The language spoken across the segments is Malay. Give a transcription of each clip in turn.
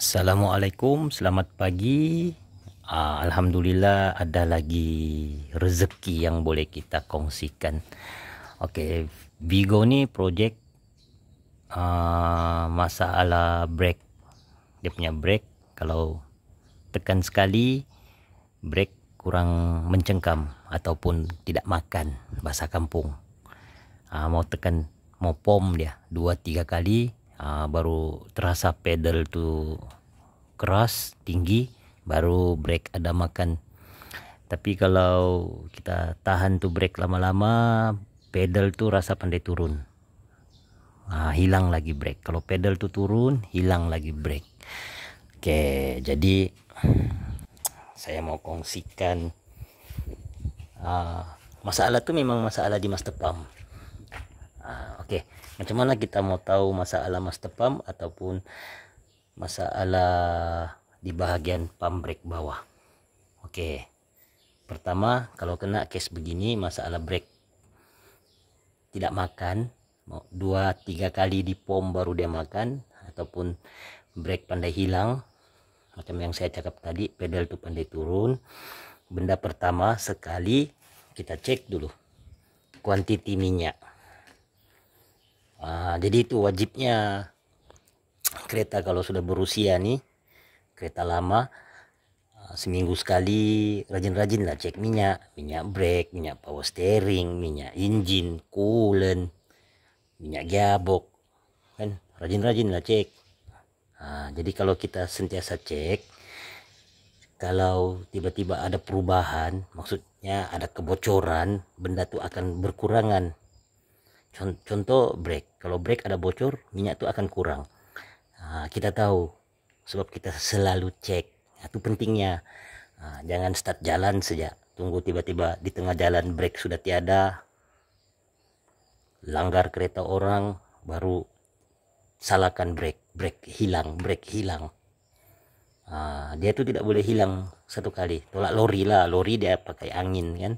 Assalamualaikum, selamat pagi. Alhamdulillah ada lagi rezeki yang boleh kita kongsikan. Oke, Vigo ni project masalah brake. Dia punya brake kalau tekan sekali brake kurang mencengkam ataupun tidak makan, bahasa kampung. Mau tekan, mau pom dia 2-3 kali baru terasa pedal tu keras tinggi, baru brake ada makan. Tapi kalau kita tahan tu brake lama-lama, pedal tu rasa pandai turun, hilang lagi brake. Kalau pedal tu turun, hilang lagi brake. Oke, jadi saya mau kongsikan masalah tu memang masalah di master pump. Oke, macam mana kita mau tahu masalah master pump ataupun masalah di bahagian pump brake bawah? Oke, pertama kalau kena case begini, masalah brake tidak makan, 2-3 kali di pom baru dia makan, ataupun brake pandai hilang, macam yang saya cakap tadi, pedal tu pandai turun. Benda pertama sekali kita cek dulu kuantiti minyak. Jadi itu wajibnya kereta kalau sudah berusia nih, kereta lama, seminggu sekali rajin-rajin lah cek minyak brake, minyak power steering, minyak engine, coolant, minyak gearbox, kan rajin-rajin lah cek. Jadi kalau kita sentiasa cek, kalau tiba-tiba ada perubahan, maksudnya ada kebocoran, benda itu akan berkurangan. Contoh brake, kalau brake ada bocor, minyak itu akan kurang. Kita tahu sebab kita selalu cek. Itu pentingnya. Jangan start jalan saja, tunggu tiba-tiba di tengah jalan brake sudah tiada, langgar kereta orang, baru salahkan brake hilang. Dia tuh tidak boleh hilang satu kali. Tolak lori lah, lori dia pakai angin kan.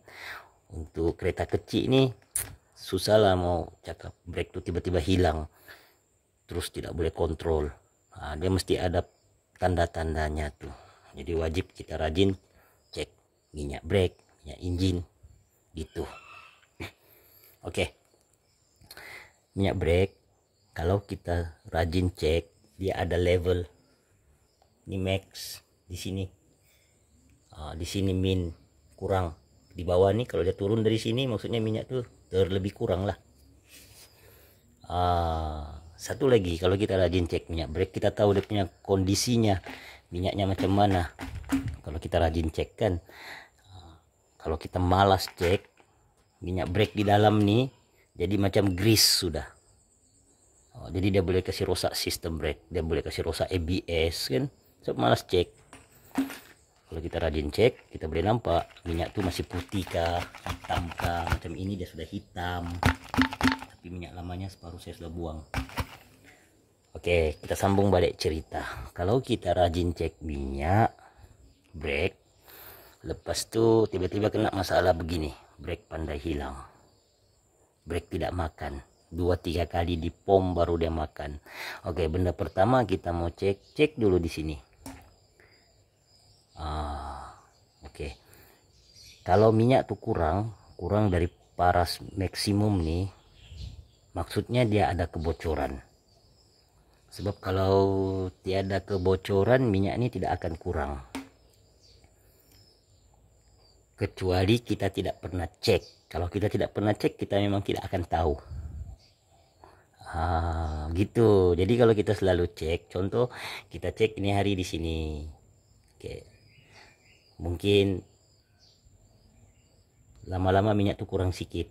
Untuk kereta kecil ini susah lah mau cakap brake tuh tiba-tiba hilang terus tidak boleh kontrol. Dia mesti ada tanda-tandanya tuh. Jadi wajib kita rajin cek minyak brake, minyak engine gitu. Oke. Minyak brake kalau kita rajin cek, dia ada level. Ini max di sini. Di sini min, kurang. Di bawah nih kalau dia turun dari sini maksudnya minyak tuh terlebih kurang lah. Satu lagi, kalau kita rajin cek minyak brake, kita tahu dia punya kondisinya, minyaknya macam mana. Kalau kita rajin cek kan, kalau kita malas cek, minyak brake di dalam nih jadi macam grease sudah. Jadi dia boleh kasih rosak sistem brake, dia boleh kasih rosak ABS kan, so malas cek. Kalau kita rajin cek, kita boleh nampak minyak tuh masih putih kah, hitam kah. Macam ini dia sudah hitam, tapi minyak lamanya separuh saya sudah buang. Oke, kita sambung balik cerita. Kalau kita rajin cek minyak brake, lepas tuh tiba-tiba kena masalah begini, brake pandai hilang, brake tidak makan, 2-3 kali di pom baru dia makan. Oke, benda pertama kita mau cek dulu di sini. Oke. Kalau minyak tuh kurang dari paras maksimum nih, maksudnya dia ada kebocoran. Sebab kalau tiada kebocoran, minyak ini tidak akan kurang. Kecuali kita tidak pernah cek. Kalau kita tidak pernah cek, kita memang tidak akan tahu. Gitu. Jadi kalau kita selalu cek, contoh kita cek ini hari di sini. Oke. Mungkin lama-lama minyak tuh kurang sikit.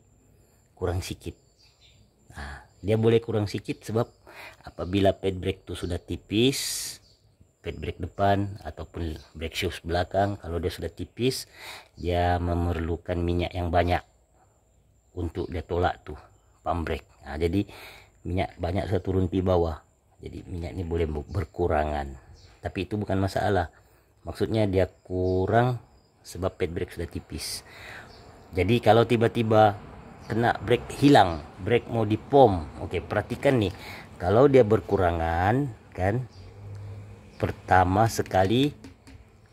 Dia boleh kurang sikit sebab apabila pad brake tuh sudah tipis, pad brake depan ataupun brake shoes belakang, kalau dia sudah tipis, dia memerlukan minyak yang banyak untuk dia tolak tuh pump brake. Jadi minyak banyak sudah turun di bawah, jadi minyak ini boleh berkurangan. Tapi itu bukan masalah, maksudnya dia kurang sebab pad brake sudah tipis. Jadi kalau tiba-tiba kena brake hilang, brake mau dipom, oke, perhatikan nih, kalau dia berkurangan kan, pertama sekali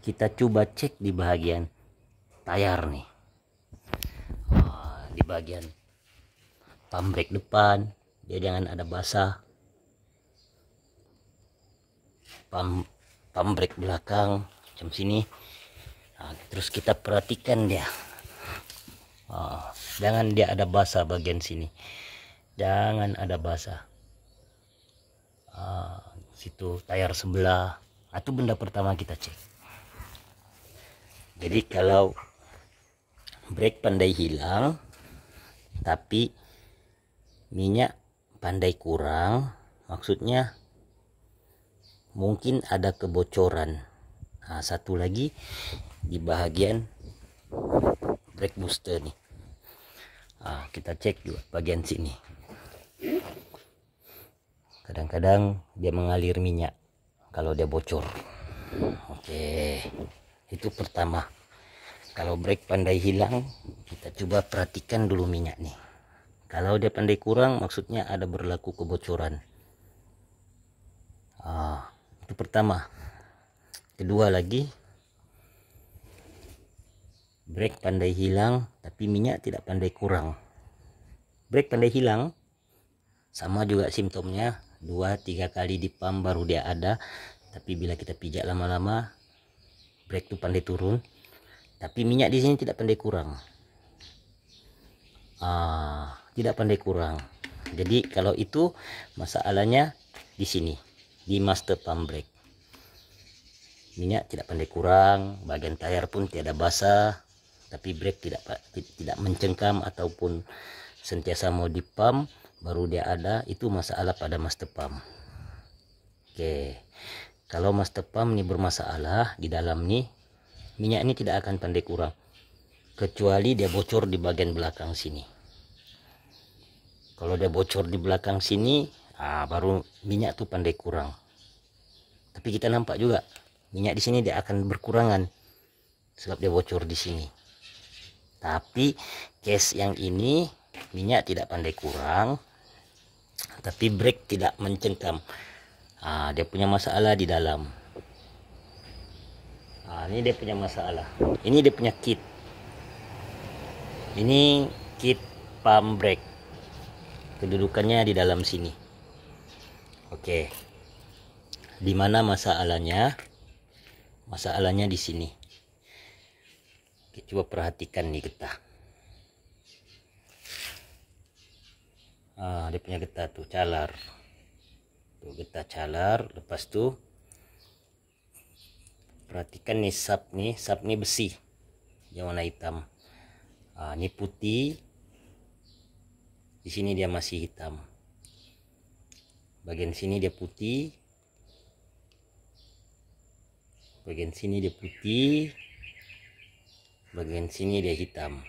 kita coba cek di bagian tayar nih, di bagian pump brake depan dia jangan ada basah, pump brake belakang macam sini. Terus kita perhatikan dia, jangan dia ada basah bagian sini, jangan ada basah. Situ tayar sebelah, itu benda pertama kita cek. Jadi kalau brake pandai hilang tapi minyak pandai kurang, maksudnya mungkin ada kebocoran. Satu lagi di bagian brake booster nih, kita cek juga bagian sini. Kadang-kadang dia mengalir minyak kalau dia bocor. Oke, itu pertama. Kalau brake pandai hilang, kita coba perhatikan dulu minyak nih. Kalau dia pandai kurang, maksudnya ada berlaku kebocoran. Itu pertama. Kedua lagi, brake pandai hilang tapi minyak tidak pandai kurang. Brake pandai hilang sama juga simptomnya, 2-3 kali di pump baru dia ada, tapi bila kita pijak lama-lama brake tuh pandai turun, tapi minyak di sini tidak pandai kurang. Tidak pandai kurang. Jadi kalau itu masalahnya di sini, di master pump brake. Minyak tidak pandai kurang, bagian tayar pun tiada basah, tapi brake tidak mencengkam ataupun sentiasa mau di pump baru dia ada, itu masalah pada master pump. Oke, kalau master pump ini bermasalah di dalam nih, minyak ini tidak akan pandai kurang kecuali dia bocor di bagian belakang sini. Kalau dia bocor di belakang sini, baru minyak tuh pandai kurang. Tapi kita nampak juga minyak di sini dia akan berkurangan sebab dia bocor di sini. Tapi case yang ini minyak tidak pandai kurang, tapi brake tidak mencengkam. Dia punya masalah di dalam. Ini dia punya masalah. Ini dia punya kit. Ini kit pump brake. Kedudukannya di dalam sini. Oke. Di mana masalahnya? Masalahnya di sini. Oke, coba perhatikan nih getah. Dia punya getah tuh calar. Tuh getah calar. Lepas tuh perhatikan nih sap nih besi yang warna hitam. Ini putih. Di sini dia masih hitam. Bagian sini dia putih. Bagian sini dia putih, bagian sini dia hitam.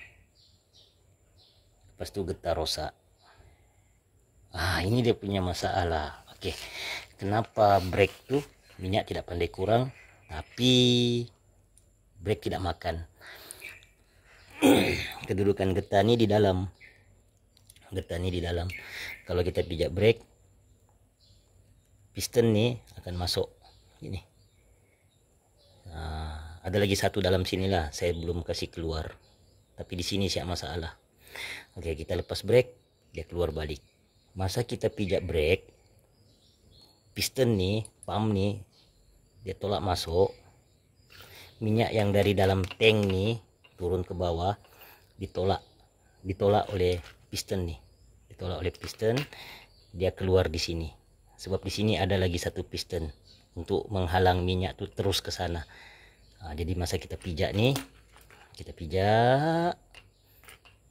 Lepas itu getah rosa. Ini dia punya masalah. Oke, kenapa brake tuh minyak tidak pandai kurang tapi brake tidak makan? Kedudukan getah ini di dalam. Getah ini di dalam. Kalau kita pijak brake, piston nih akan masuk ini. Ada lagi satu dalam sinilah, saya belum kasih keluar, tapi di sini siap masalah. Oke, kita lepas brake, dia keluar balik. Masa kita pijak brake, piston nih, pump nih, dia tolak masuk, minyak yang dari dalam tank nih turun ke bawah, ditolak oleh piston nih, ditolak oleh piston, dia keluar di sini. Sebab di sini ada lagi satu piston untuk menghalang minyak tuh terus ke sana. Jadi masa kita pijak nih, kita pijak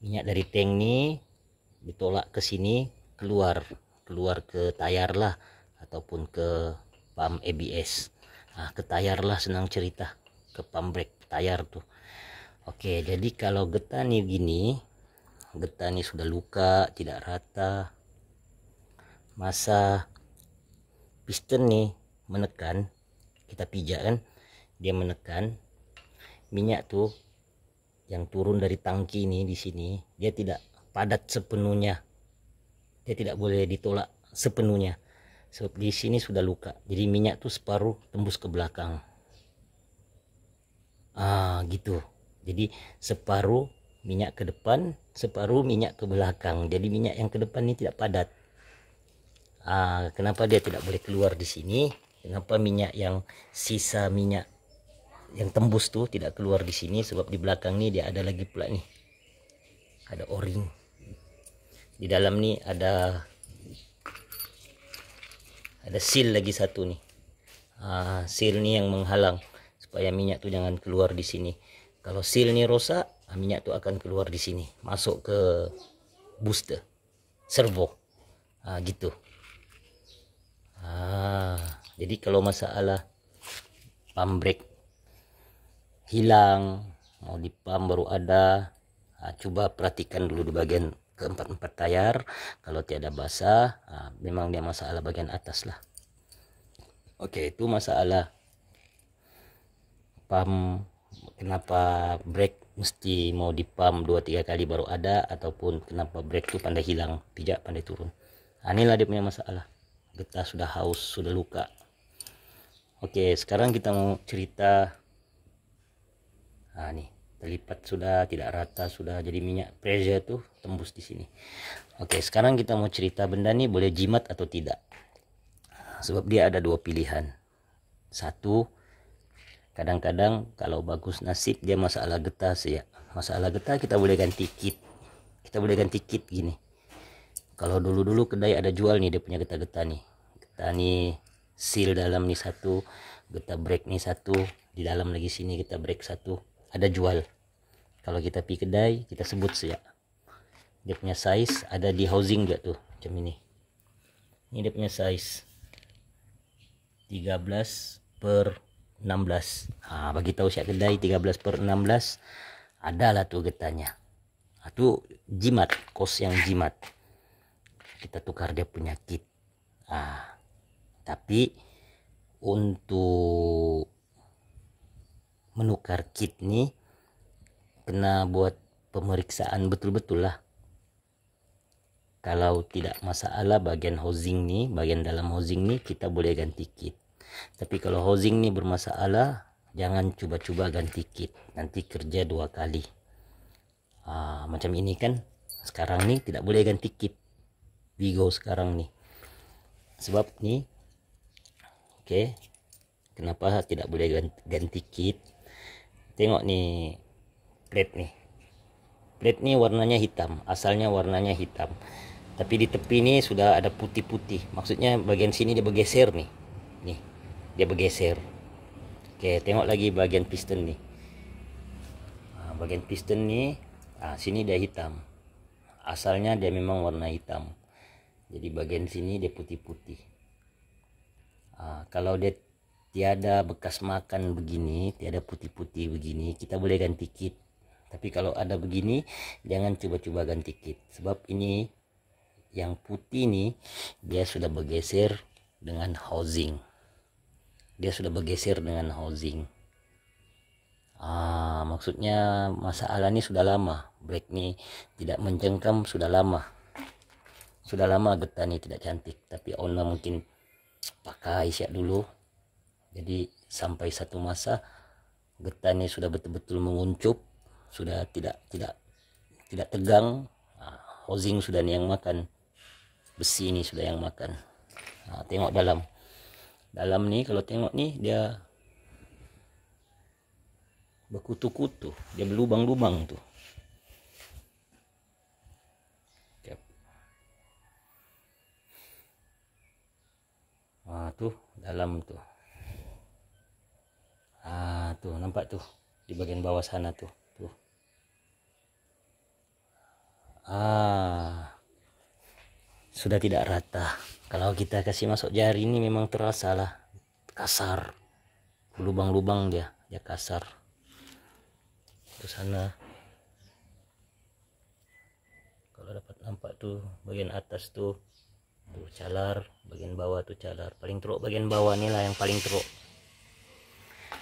minyak dari tank nih ditolak ke sini, keluar ke tayar lah ataupun ke pump ABS. Ke tayar lah, senang cerita, ke pump brake tayar tuh. Oke, jadi kalau getah nih gini, getah nih sudah luka, tidak rata, masa piston nih menekan, kita pijak kan, dia menekan minyak tuh yang turun dari tangki ini di sini, dia tidak padat sepenuhnya, dia tidak boleh ditolak sepenuhnya. Sebab di sini sudah luka, jadi minyak tuh separuh tembus ke belakang. Gitu. Jadi separuh minyak ke depan, separuh minyak ke belakang. Jadi minyak yang ke depan ini tidak padat. Kenapa dia tidak boleh keluar di sini? Kenapa minyak yang sisa minyak yang tembus tuh tidak keluar di sini? Sebab di belakang nih dia ada lagi pula nih. Ada o-ring. Di dalam nih ada seal lagi satu nih. Seal nih yang menghalang supaya minyak tuh jangan keluar di sini. Kalau seal nih rusak, minyak tuh akan keluar di sini, masuk ke booster, servo. Gitu. Jadi kalau masalah pump brake hilang, mau di pump baru ada, coba perhatikan dulu di bagian keempat tayar. Kalau tiada basah, memang dia masalah bagian atas lah. Oke, itu masalah pump. Kenapa brake mesti mau di pump 2-3 kali baru ada, ataupun kenapa brake tuh pandai hilang, pijak pandai turun. Inilah dia punya masalah. Getah sudah haus, sudah luka. Oke, sekarang kita mau cerita. Nih terlipat sudah tidak rata, sudah jadi minyak pressure tuh tembus di sini. Oke, sekarang kita mau cerita benda nih boleh jimat atau tidak. Sebab dia ada dua pilihan. Satu, kadang-kadang kalau bagus nasib dia masalah getah sih ya. Masalah getah kita boleh ganti kit. Kita boleh ganti kit gini. Kalau dulu-dulu kedai ada jual nih dia punya getah-getah nih. Getah nih seal dalam nih satu, getah brake nih satu, di dalam lagi sini getah brake satu, ada jual. Kalau kita pergi kedai kita sebut saja. Dia punya size ada di housing juga tuh, macam ini. Ini dia punya size 13/16. Bagi tahu siap kedai 13/16 adalah tuh getahnya. Itu jimat, kos yang jimat. Kita tukar dia punya kit. Tapi untuk menukar kit nih kena buat pemeriksaan betul-betul lah. Kalau tidak masalah bagian housing nih, bagian dalam housing nih kita boleh ganti kit. Tapi kalau housing nih bermasalah, jangan coba-coba ganti kit, nanti kerja 2 kali. Macam ini kan sekarang nih tidak boleh ganti kit Vigo sekarang nih, sebab nih kenapa tidak boleh ganti kit? Tengok nih plate nih warnanya hitam, asalnya warnanya hitam, tapi di tepi ini sudah ada putih-putih, maksudnya bagian sini dia bergeser nih dia bergeser. Tengok lagi bagian piston nih, bagian piston nih sini dia hitam, asalnya dia memang warna hitam, jadi bagian sini dia putih-putih. Kalau dia tiada bekas makan begini, tiada putih-putih begini, kita boleh ganti kit. Tapi kalau ada begini, jangan coba-coba ganti kit, sebab ini yang putih nih dia sudah bergeser dengan housing. Maksudnya masalah ini sudah lama, brake nih tidak mencengkam sudah lama getah nih tidak cantik, tapi owner mungkin pakai siap dulu, jadi sampai satu masa getah nih sudah betul-betul menguncup, sudah tidak tegang. Housing sudah nih yang makan, besi ini sudah yang makan. Tengok dalam nih, kalau tengok nih dia berkutu-kutu, dia berlubang-lubang tuh. Tuh dalam tuh. Tuh nampak tuh di bagian bawah sana tuh. Sudah tidak rata. Kalau kita kasih masuk jari ini memang terasa lah kasar, lubang-lubang dia kasar. Ke sana kalau dapat nampak tuh bagian atas tuh calar, bagian bawah tuh calar, paling teruk bagian bawah nih lah yang paling teruk.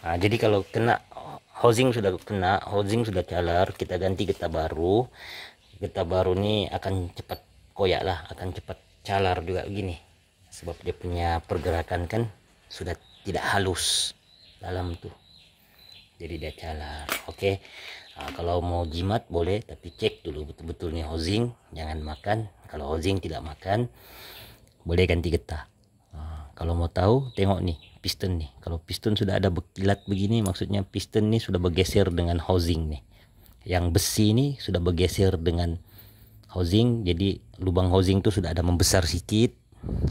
Jadi kalau kena housing sudah calar, kita ganti getah baru nih akan cepat koyak lah, akan cepat calar juga begini. sebab dia punya pergerakan kan sudah tidak halus dalam tuh, jadi dia calar. Oke. Kalau mau jimat boleh, tapi cek dulu betul-betul nih housing, jangan makan. Kalau housing tidak makan, boleh ganti getah. Kalau mau tahu, tengok nih piston nih. Kalau piston sudah ada berkilat begini, maksudnya piston nih sudah bergeser dengan housing nih. Yang besi ini sudah bergeser dengan housing, jadi lubang housing itu sudah ada membesar sedikit,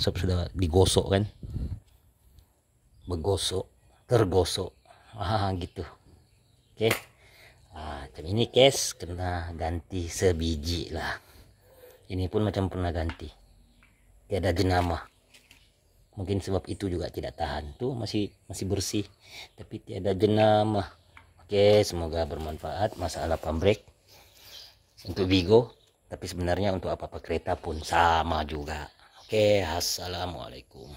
sebab sudah digosok kan, bergosok, tergosok, gitu. Oke. Macam ini case kena ganti sebiji lah. Ini pun macam pernah ganti, tiada jenama. Mungkin sebab itu juga tidak tahan tuh, masih bersih tapi tiada jenama. Oke, semoga bermanfaat masalah pambrek untuk Vigo, tapi sebenarnya untuk apa-apa kereta pun sama juga. Oke, assalamualaikum.